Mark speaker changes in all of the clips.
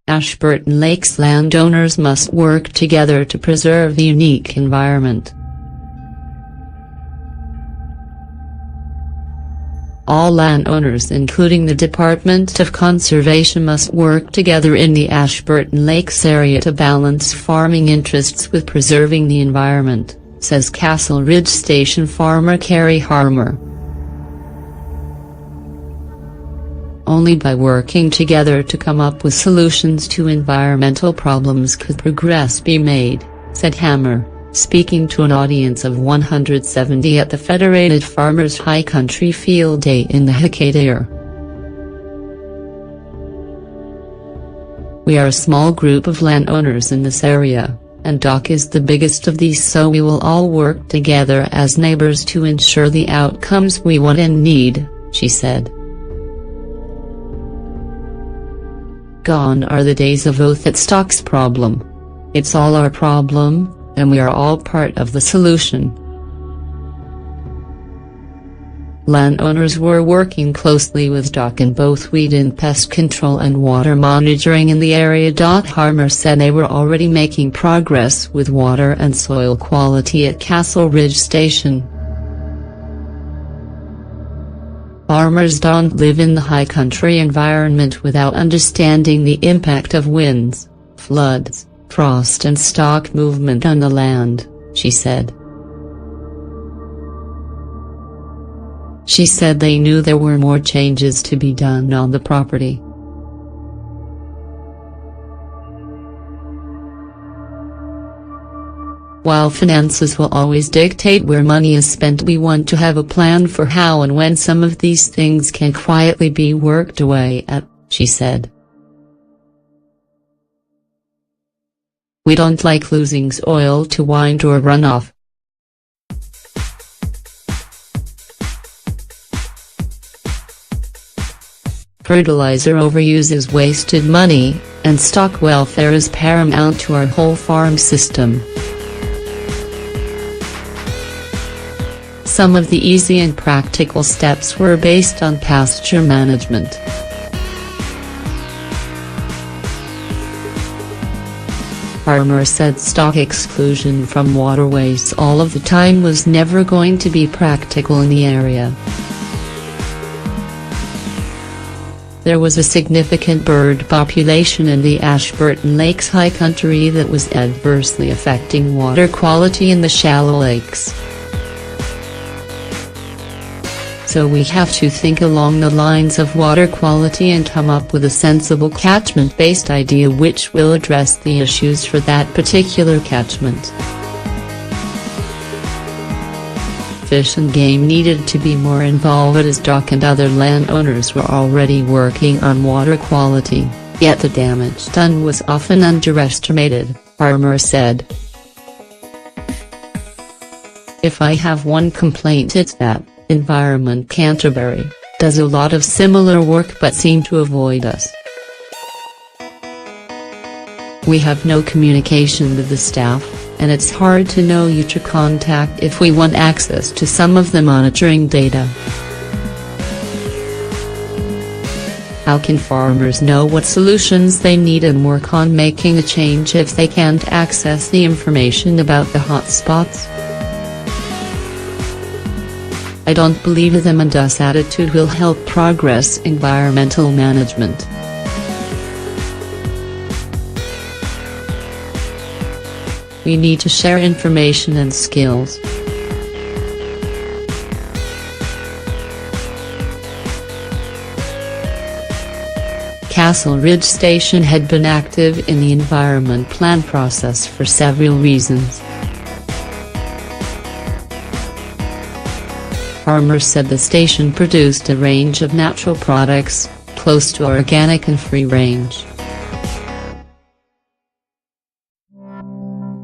Speaker 1: Ashburton Lakes landowners must work together to preserve the unique environment. All landowners, including the Department of Conservation, must work together in the Ashburton Lakes area to balance farming interests with preserving the environment, says Castle Ridge Station farmer Kerry Harmer. Only by working together to come up with solutions to environmental problems could progress be made, said Hammer, speaking to an audience of 170 at the Federated Farmers High Country Field Day in the Hecate. We are a small group of landowners in this area, and Doc is the biggest of these, so we will all work together as neighbors to ensure the outcomes we want and need, she said. Gone are the days of "oh, that's Doc's problem. It's all our problem, and we are all part of the solution." Landowners were working closely with Doc in both weed and pest control and water monitoring in the area. Harmer said they were already making progress with water and soil quality at Castle Ridge Station. Farmers don't live in the high country environment without understanding the impact of winds, floods, frost and stock movement on the land, she said. She said they knew there were more changes to be done on the property. While finances will always dictate where money is spent, we want to have a plan for how and when some of these things can quietly be worked away at, she said. We don't like losing soil to wind or runoff. Fertilizer overuse is wasted money, and stock welfare is paramount to our whole farm system. Some of the easy and practical steps were based on pasture management. Harmer said stock exclusion from waterways all of the time was never going to be practical in the area. There was a significant bird population in the Ashburton Lakes high country that was adversely affecting water quality in the shallow lakes. So we have to think along the lines of water quality and come up with a sensible catchment-based idea which will address the issues for that particular catchment. Fish and Game needed to be more involved as Doc and other landowners were already working on water quality, yet the damage done was often underestimated, Harmer said. If I have one complaint, it's that Environment Canterbury does a lot of similar work but seem to avoid us. We have no communication with the staff, and it's hard to know who to contact if we want access to some of the monitoring data. How can farmers know what solutions they need and work on making a change if they can't access the information about the hot spots? I don't believe the them and us attitude will help progress environmental management. We need to share information and skills. Castle Ridge Station had been active in the environment plan process for several reasons. Harmer said the station produced a range of natural products, close to organic and free range.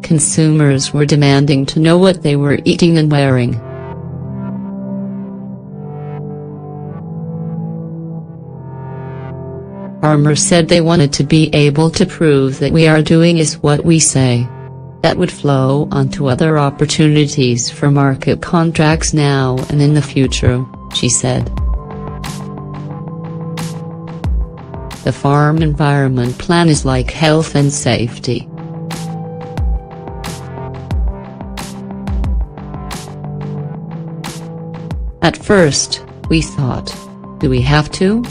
Speaker 1: Consumers were demanding to know what they were eating and wearing. Harmer said they wanted to be able to prove that we are doing is what we say. That would flow onto other opportunities for market contracts now and in the future, she said. The farm environment plan is like health and safety. At first, we thought, do we have to?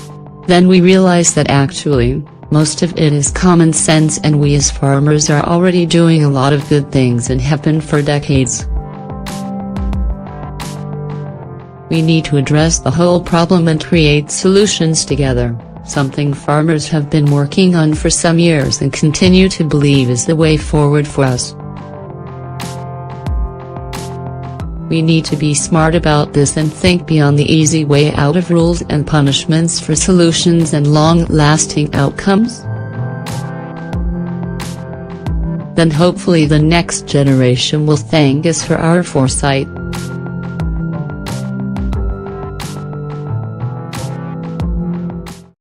Speaker 1: Then we realized that actually, most of it is common sense, and we as farmers are already doing a lot of good things and have been for decades. We need to address the whole problem and create solutions together, something farmers have been working on for some years and continue to believe is the way forward for us. We need to be smart about this and think beyond the easy way out of rules and punishments for solutions and long-lasting outcomes. Then hopefully the next generation will thank us for our foresight.